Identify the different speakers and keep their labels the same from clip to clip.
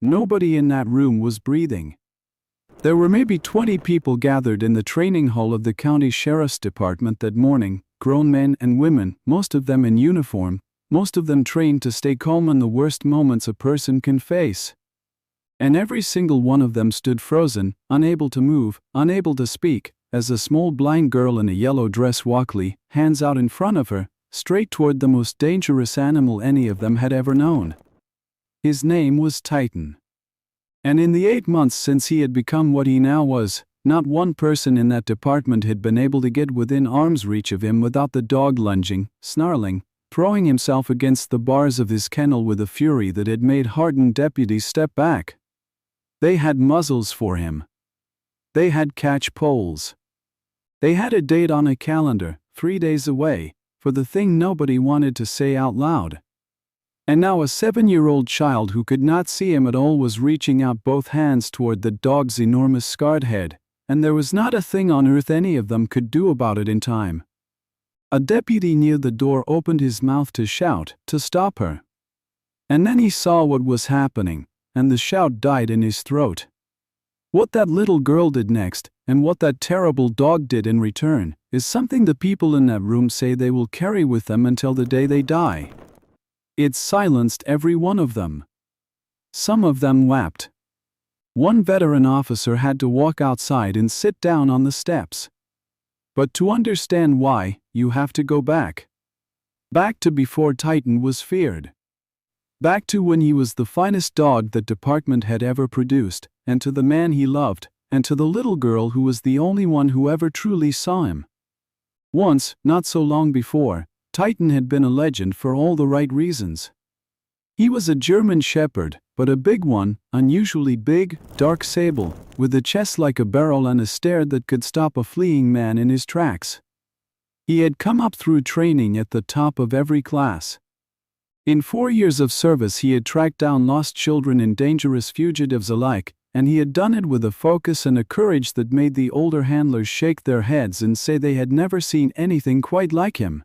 Speaker 1: Nobody in that room was breathing. There were maybe 20 people gathered in the training hall of the county sheriff's department that morning, grown men and women, most of them in uniform, most of them trained to stay calm in the worst moments a person can face. And every single one of them stood frozen, unable to move, unable to speak, as a small blind girl in a yellow dress walked, hands out in front of her, straight toward the most dangerous animal any of them had ever known. His name was Titan. And in the 8 months since he had become what he now was, not one person in that department had been able to get within arm's reach of him without the dog lunging, snarling, throwing himself against the bars of his kennel with a fury that had made hardened deputies step back. They had muzzles for him. They had catch poles. They had a date on a calendar, 3 days away, for the thing nobody wanted to say out loud. And now a 7-year-old child who could not see him at all was reaching out both hands toward the dog's enormous scarred head, and there was not a thing on earth any of them could do about it in time. A deputy near the door opened his mouth to shout, to stop her. And then he saw what was happening, and the shout died in his throat. What that little girl did next, and what that terrible dog did in return, is something the people in that room say they will carry with them until the day they die. It silenced every one of them. Some of them wept. One veteran officer had to walk outside and sit down on the steps. But to understand why, you have to go back. Back to before Titan was feared. Back to when he was the finest dog that department had ever produced, and to the man he loved, and to the little girl who was the only one who ever truly saw him. Once, not so long before, Titan had been a legend for all the right reasons. He was a German shepherd, but a big one, unusually big, dark sable, with a chest like a barrel and a stare that could stop a fleeing man in his tracks. He had come up through training at the top of every class. In 4 years of service he had tracked down lost children and dangerous fugitives alike, and he had done it with a focus and a courage that made the older handlers shake their heads and say they had never seen anything quite like him.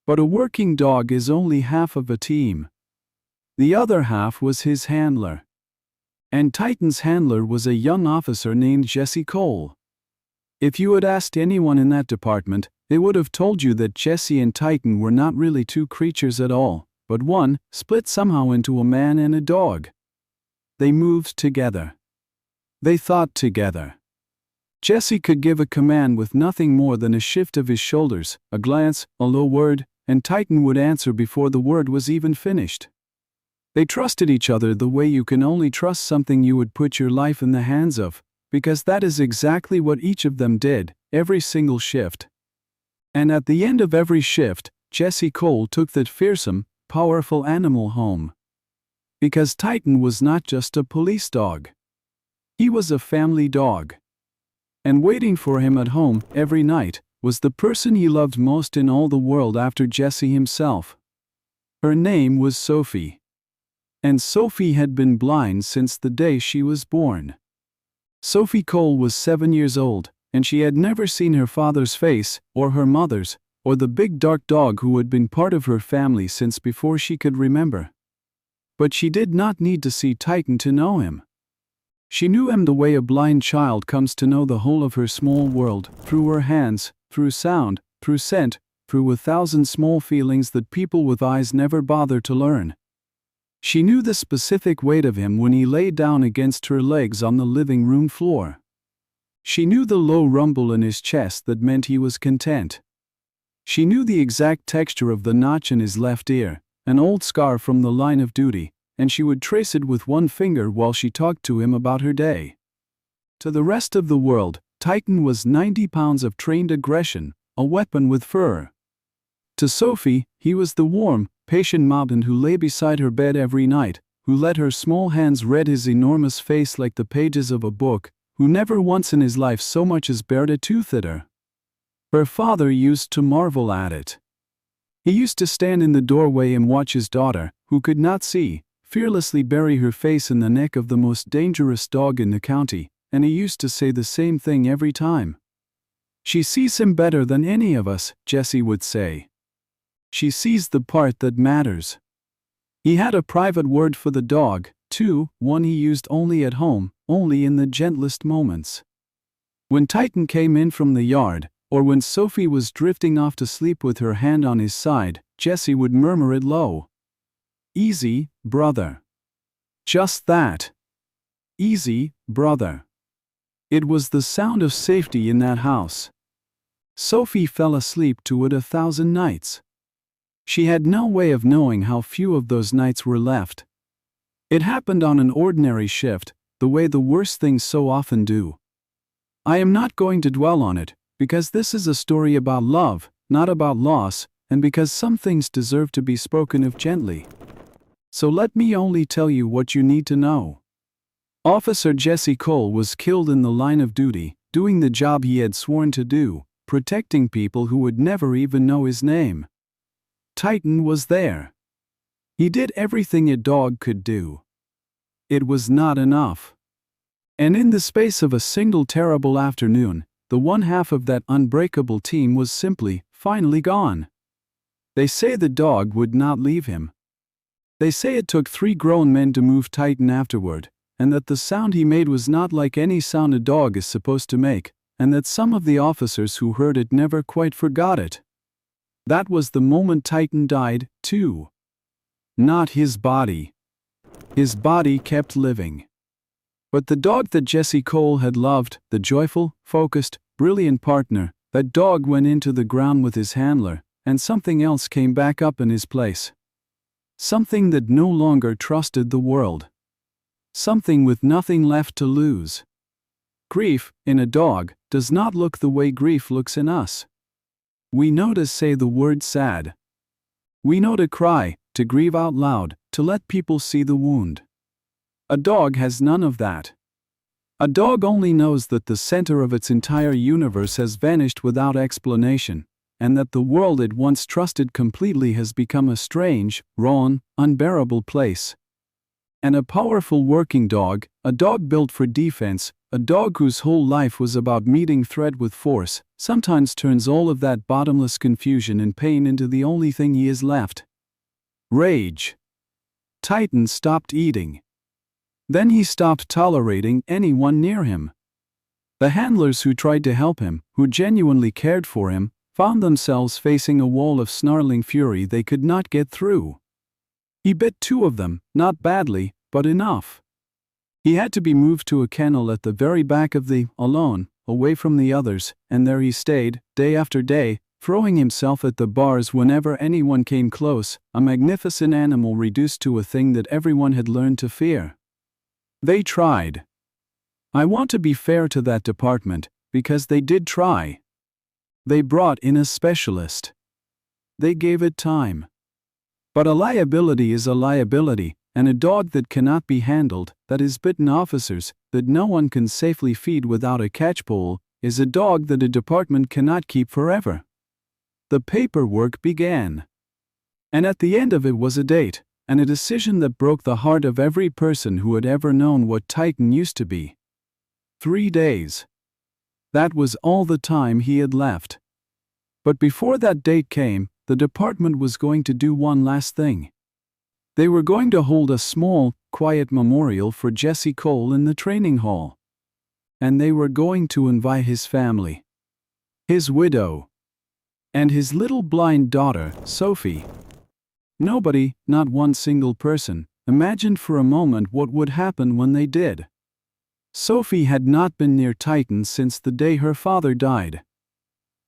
Speaker 1: But a working dog is only half of a team. The other half was his handler. And Titan's handler was a young officer named Jesse Cole. If you had asked anyone in that department, they would have told you that Jesse and Titan were not really two creatures at all, but one, split somehow into a man and a dog. They moved together. They thought together. Jesse could give a command with nothing more than a shift of his shoulders, a glance, a low word, and Titan would answer before the word was even finished. They trusted each other the way you can only trust something you would put your life in the hands of, because that is exactly what each of them did, every single shift. And at the end of every shift, Jesse Cole took that fearsome, powerful animal home. Because Titan was not just a police dog. He was a family dog. And waiting for him at home, every night, was the person he loved most in all the world after Jesse himself. Her name was Sophie. And Sophie had been blind since the day she was born. Sophie Cole was 7 years old, and she had never seen her father's face, or her mother's, or the big dark dog who had been part of her family since before she could remember. But she did not need to see Titan to know him. She knew him the way a blind child comes to know the whole of her small world, through her hands, through sound, through scent, through 1,000 small feelings that people with eyes never bother to learn. She knew the specific weight of him when he lay down against her legs on the living room floor. She knew the low rumble in his chest that meant he was content. She knew the exact texture of the notch in his left ear, an old scar from the line of duty, and she would trace it with one finger while she talked to him about her day. To the rest of the world, Titan was 90 pounds of trained aggression, a weapon with fur. To Sophie, he was the warm, patient mountain who lay beside her bed every night, who let her small hands read his enormous face like the pages of a book, who never once in his life so much as bared a tooth at her. Her father used to marvel at it. He used to stand in the doorway and watch his daughter, who could not see, fearlessly bury her face in the neck of the most dangerous dog in the county, and he used to say the same thing every time. "She sees him better than any of us," Jesse would say. "She sees the part that matters." He had a private word for the dog, 2. One he used only at home, only in the gentlest moments. When Titan came in from the yard, or when Sophie was drifting off to sleep with her hand on his side, Jesse would murmur it low. "Easy, brother." Just that. Easy, brother. It was the sound of safety in that house. Sophie fell asleep to it 1,000 nights. She had no way of knowing how few of those nights were left. It happened on an ordinary shift, the way the worst things so often do. I am not going to dwell on it, because this is a story about love, not about loss, and because some things deserve to be spoken of gently. So let me only tell you what you need to know. Officer Jesse Cole was killed in the line of duty, doing the job he had sworn to do, protecting people who would never even know his name. Titan was there. He did everything a dog could do. It was not enough. And in the space of a single terrible afternoon, the one half of that unbreakable team was simply, finally gone. They say the dog would not leave him. They say it took 3 grown men to move Titan afterward, and that the sound he made was not like any sound a dog is supposed to make, and that some of the officers who heard it never quite forgot it. That was the moment Titan died, too. Not his body. His body kept living. But the dog that Jesse Cole had loved, the joyful, focused, brilliant partner, that dog went into the ground with his handler, and something else came back up in his place. Something that no longer trusted the world. Something with nothing left to lose. Grief, in a dog, does not look the way grief looks in us. We know to say the word sad. We know to cry, to grieve out loud, to let people see the wound. A dog has none of that. A dog only knows that the center of its entire universe has vanished without explanation, and that the world it once trusted completely has become a strange, wrong, unbearable place. And a powerful working dog, a dog built for defense, a dog whose whole life was about meeting threat with force, sometimes turns all of that bottomless confusion and pain into the only thing he is left. Rage. Titan stopped eating. Then he stopped tolerating anyone near him. The handlers who tried to help him, who genuinely cared for him, found themselves facing a wall of snarling fury they could not get through. He bit 2 of them, not badly, but enough. He had to be moved to a kennel at the very back of the, alone, away from the others, and there he stayed, day after day, throwing himself at the bars whenever anyone came close, a magnificent animal reduced to a thing that everyone had learned to fear. They tried. I want to be fair to that department, because they did try. They brought in a specialist. They gave it time. But a liability is a liability, and a dog that cannot be handled, that is bitten officers, that no one can safely feed without a catchpole, is a dog that a department cannot keep forever. The paperwork began. And at the end of it was a date, and a decision that broke the heart of every person who had ever known what Titan used to be. 3 days. That was all the time he had left. But before that date came, the department was going to do one last thing. They were going to hold a small, quiet memorial for Jesse Cole in the training hall. And they were going to invite his family. His widow. And his little blind daughter, Sophie. Nobody, not one single person, imagined for a moment what would happen when they did. Sophie had not been near Titan since the day her father died.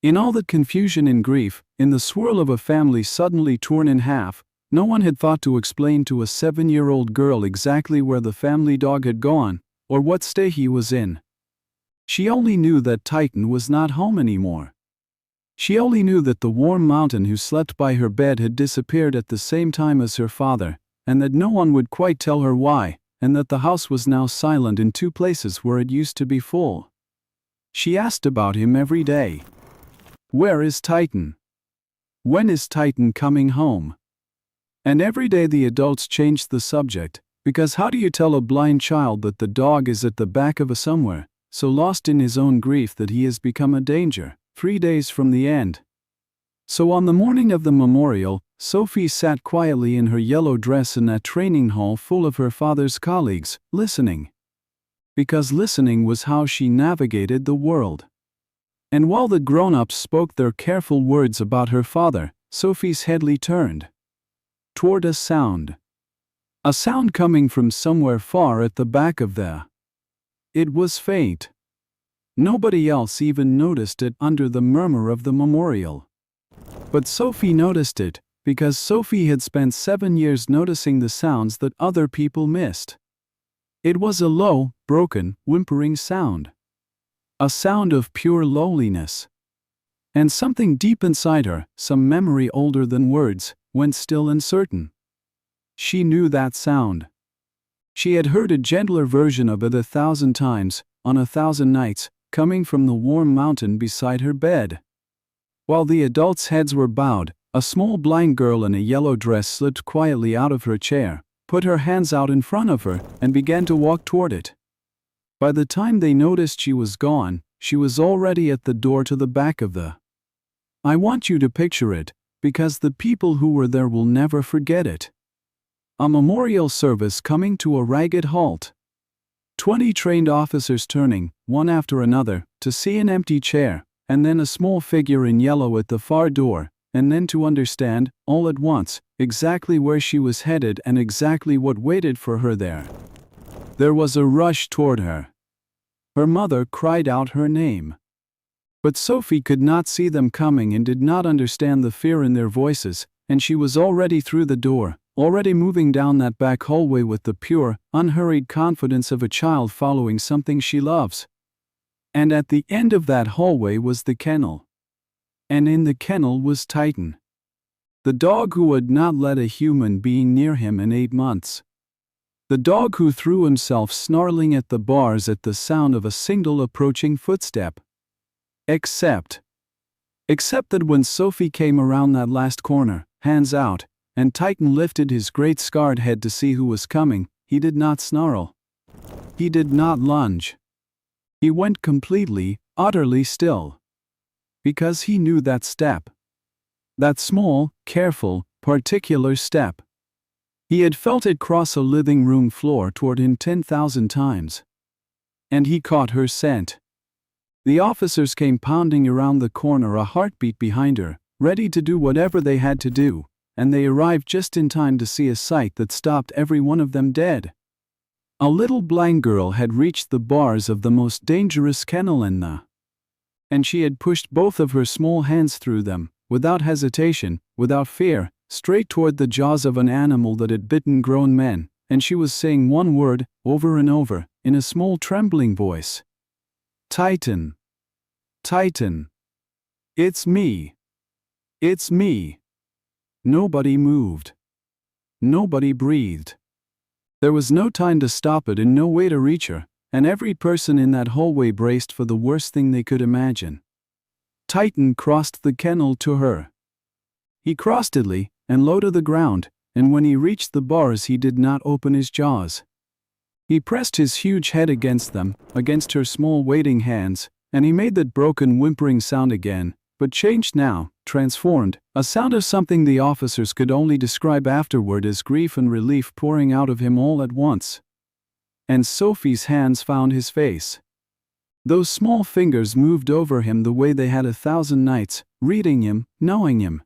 Speaker 1: In all that confusion and grief, in the swirl of a family suddenly torn in half, no one had thought to explain to a 7-year-old girl exactly where the family dog had gone, or what state he was in. She only knew that Titan was not home anymore. She only knew that the warm mountain who slept by her bed had disappeared at the same time as her father, and that no one would quite tell her why, and that the house was now silent in 2 places where it used to be full. She asked about him every day. Where is Titan? When is Titan coming home? And every day the adults changed the subject, because how do you tell a blind child that the dog is at the back of a somewhere, so lost in his own grief that he has become a danger, 3 days from the end? So on the morning of the memorial, Sophie sat quietly in her yellow dress in that training hall full of her father's colleagues, listening. Because listening was how she navigated the world. And while the grown-ups spoke their careful words about her father, Sophie's head turned toward a sound. A sound coming from somewhere far at the back of the. It was faint. Nobody else even noticed it under the murmur of the memorial. But Sophie noticed it, because Sophie had spent 7 years noticing the sounds that other people missed. It was a low, broken, whimpering sound. A sound of pure loneliness. And something deep inside her, some memory older than words, went still uncertain. She knew that sound. She had heard a gentler version of it 1,000 times, on 1,000 nights, coming from the warm mountain beside her bed. While the adults' heads were bowed, a small blind girl in a yellow dress slipped quietly out of her chair, put her hands out in front of her, and began to walk toward it. By the time they noticed she was gone, she was already at the door to the back of the. I want you to picture it, because the people who were there will never forget it. A memorial service coming to a ragged halt. 20 trained officers turning, one after another, to see an empty chair, and then a small figure in yellow at the far door, and then to understand, all at once, exactly where she was headed and exactly what waited for her there. There was a rush toward her. Her mother cried out her name. But Sophie could not see them coming and did not understand the fear in their voices, and she was already through the door, already moving down that back hallway with the pure, unhurried confidence of a child following something she loves. And at the end of that hallway was the kennel. And in the kennel was Titan. The dog who would not let a human being near him in 8 months. The dog who threw himself snarling at the bars at the sound of a single approaching footstep. Except that when Sophie came around that last corner, hands out, and Titan lifted his great scarred head to see who was coming, he did not snarl. He did not lunge. He went completely, utterly still. Because he knew that step. That small, careful, particular step. He had felt it cross a living room floor toward him 10,000 times. And he caught her scent. The officers came pounding around the corner, a heartbeat behind her, ready to do whatever they had to do, and they arrived just in time to see a sight that stopped every one of them dead. A little blind girl had reached the bars of the most dangerous kennel in the. And she had pushed both of her small hands through them, without hesitation, without fear, straight toward the jaws of an animal that had bitten grown men, and she was saying one word, over and over, in a small trembling voice. Titan. Titan. It's me. It's me. Nobody moved. Nobody breathed. There was no time to stop it and no way to reach her, and every person in that hallway braced for the worst thing they could imagine. Titan crossed the kennel to her. He crossed it and low to the ground, and when he reached the bars he did not open his jaws. He pressed his huge head against them, against her small waiting hands, and he made that broken whimpering sound again, but changed now, transformed, a sound of something the officers could only describe afterward as grief and relief pouring out of him all at once. And Sophie's hands found his face. Those small fingers moved over him the way they had 1,000 nights, reading him, knowing him.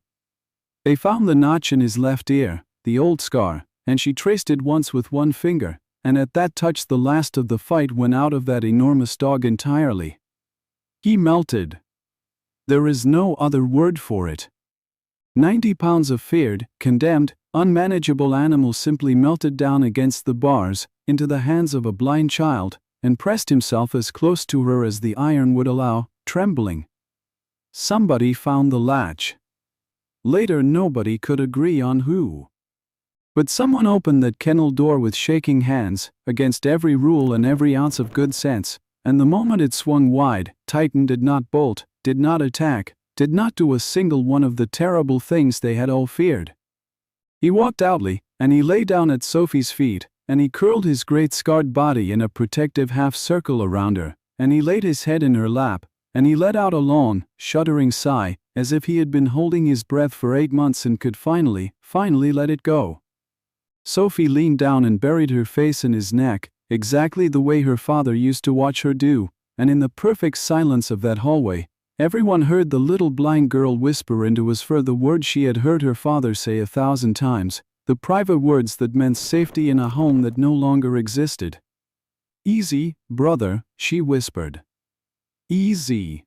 Speaker 1: They found the notch in his left ear, the old scar, and she traced it once with one finger, and at that touch the last of the fight went out of that enormous dog entirely. He melted. There is no other word for it. 90 pounds of feared, condemned, unmanageable animal simply melted down against the bars, into the hands of a blind child, and pressed himself as close to her as the iron would allow, trembling. Somebody found the latch. Later nobody could agree on who. But someone opened that kennel door with shaking hands, against every rule and every ounce of good sense, and the moment it swung wide, Titan did not bolt, did not attack, did not do a single one of the terrible things they had all feared. He walked outly, and he lay down at Sophie's feet, and he curled his great scarred body in a protective half-circle around her, and he laid his head in her lap, and he let out a long, shuddering sigh, as if he had been holding his breath for 8 months and could finally let it go. Sophie leaned down and buried her face in his neck, exactly the way her father used to watch her do, and in the perfect silence of that hallway, everyone heard the little blind girl whisper into his ear the words she had heard her father say 1,000 times, the private words that meant safety in a home that no longer existed. "Easy, brother," she whispered. "Easy.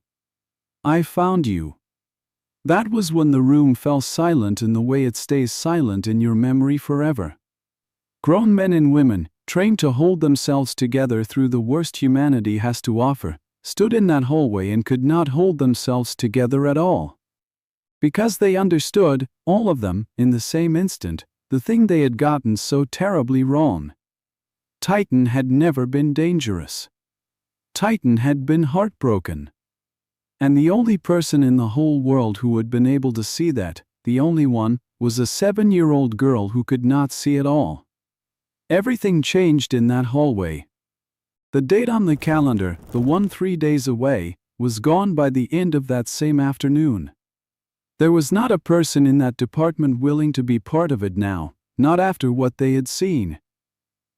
Speaker 1: I found you." That was when the room fell silent in the way it stays silent in your memory forever. Grown men and women, trained to hold themselves together through the worst humanity has to offer, stood in that hallway and could not hold themselves together at all. Because they understood, all of them, in the same instant, the thing they had gotten so terribly wrong. Titan had never been dangerous. Titan had been heartbroken. And the only person in the whole world who had been able to see that, the only one, was a 7-year-old girl who could not see it all. Everything changed in that hallway. The date on the calendar, the one 3 days away, was gone by the end of that same afternoon. There was not a person in that department willing to be part of it now, not after what they had seen.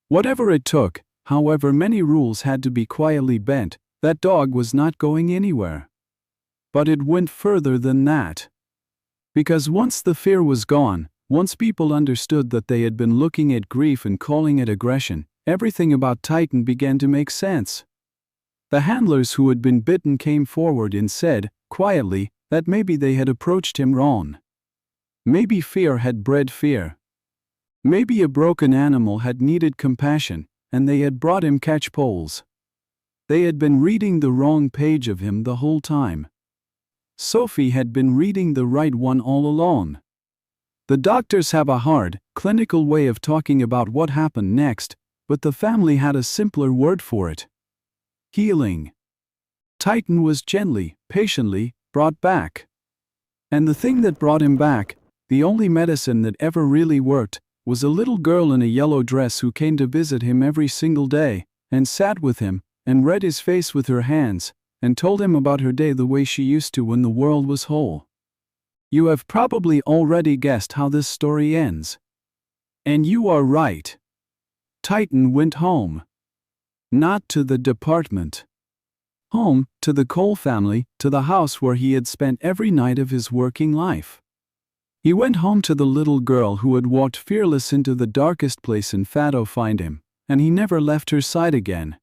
Speaker 1: Whatever it took, however many rules had to be quietly bent, that dog was not going anywhere. But it went further than that. Because once the fear was gone, once people understood that they had been looking at grief and calling it aggression, everything about Titan began to make sense. The handlers who had been bitten came forward and said, quietly, that maybe they had approached him wrong. Maybe fear had bred fear. Maybe a broken animal had needed compassion, and they had brought him catchpoles. They had been reading the wrong page of him the whole time. Sophie had been reading the right one all along. The doctors have a hard, clinical way of talking about what happened next, but the family had a simpler word for it. Healing. Titan was gently, patiently, brought back. And the thing that brought him back, the only medicine that ever really worked, was a little girl in a yellow dress who came to visit him every single day, and sat with him, and read his face with her hands, and told him about her day the way she used to when the world was whole. You have probably already guessed how this story ends. And you are right. Titan went home. Not to the department. Home, to the Cole family, to the house where he had spent every night of his working life. He went home to the little girl who had walked fearless into the darkest place in Fado find him, and he never left her side again.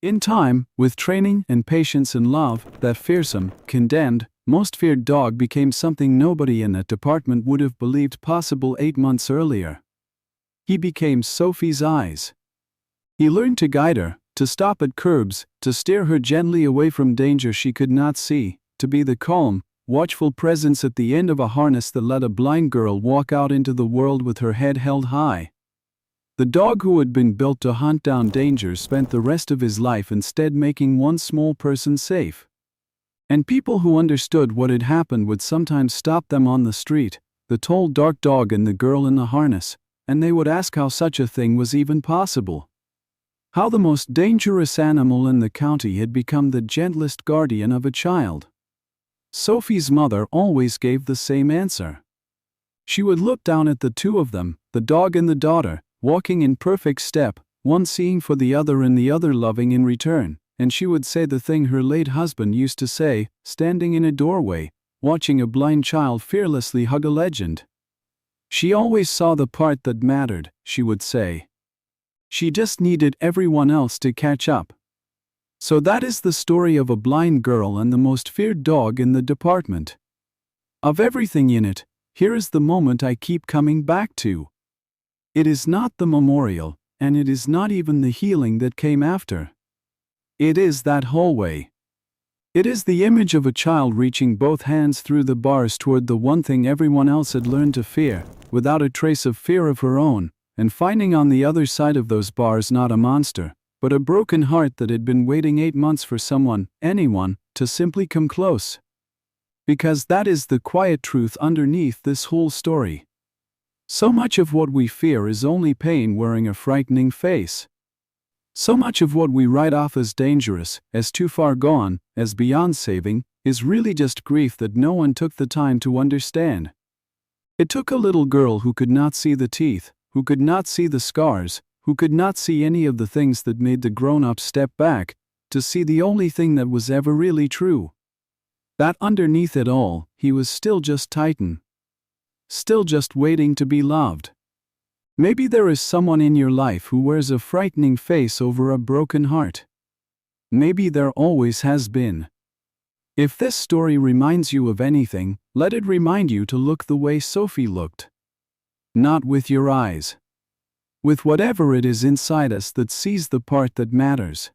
Speaker 1: In time, with training and patience and love, that fearsome, condemned, most feared dog became something nobody in that department would have believed possible 8 months earlier. He became Sophie's eyes. He learned to guide her, to stop at curbs, to steer her gently away from danger she could not see, to be the calm, watchful presence at the end of a harness that let a blind girl walk out into the world with her head held high. The dog who had been built to hunt down dangers spent the rest of his life instead making one small person safe. And people who understood what had happened would sometimes stop them on the street, the tall dark dog and the girl in the harness, and they would ask how such a thing was even possible. How the most dangerous animal in the county had become the gentlest guardian of a child. Sophie's mother always gave the same answer. She would look down at the two of them, the dog and the daughter, walking in perfect step, one seeing for the other and the other loving in return, and she would say the thing her late husband used to say, standing in a doorway, watching a blind child fearlessly hug a legend. She always saw the part that mattered, she would say. She just needed everyone else to catch up. So that is the story of a blind girl and the most feared dog in the department. Of everything in it, here is the moment I keep coming back to. It is not the memorial, and it is not even the healing that came after. It is that hallway. It is the image of a child reaching both hands through the bars toward the one thing everyone else had learned to fear, without a trace of fear of her own, and finding on the other side of those bars not a monster, but a broken heart that had been waiting 8 months for someone, anyone, to simply come close. Because that is the quiet truth underneath this whole story. So much of what we fear is only pain wearing a frightening face. So much of what we write off as dangerous, as too far gone, as beyond saving, is really just grief that no one took the time to understand. It took a little girl who could not see the teeth, who could not see the scars, who could not see any of the things that made the grown-ups step back, to see the only thing that was ever really true. That underneath it all, he was still just Titan. Still just waiting to be loved. Maybe there is someone in your life who wears a frightening face over a broken heart. Maybe there always has been. If this story reminds you of anything, let it remind you to look the way Sophie looked. Not with your eyes. With whatever it is inside us that sees the part that matters.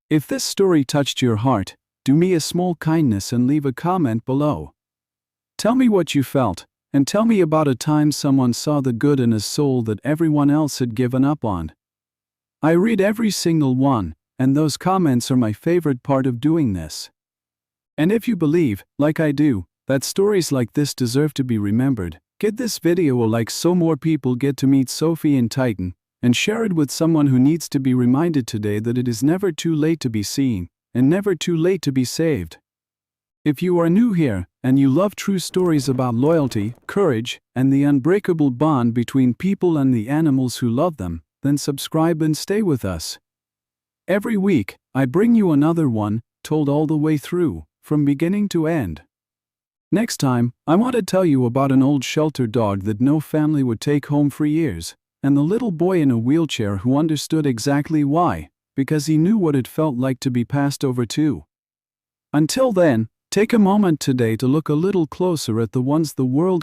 Speaker 1: If this story touched your heart, do me a small kindness and leave a comment below. Tell me what you felt, and tell me about a time someone saw the good in a soul that everyone else had given up on. I read every single one, and those comments are my favorite part of doing this. And if you believe, like I do, that stories like this deserve to be remembered, give this video a like so more people get to meet Sophie and Titan, and share it with someone who needs to be reminded today that it is never too late to be seen, and never too late to be saved. If you are new here, and you love true stories about loyalty, courage, and the unbreakable bond between people and the animals who love them, then subscribe and stay with us. Every week, I bring you another one, told all the way through, from beginning to end. Next time, I want to tell you about an old shelter dog that no family would take home for years, and the little boy in a wheelchair who understood exactly why, because he knew what it felt like to be passed over too. Until then, take a moment today to look a little closer at the ones the world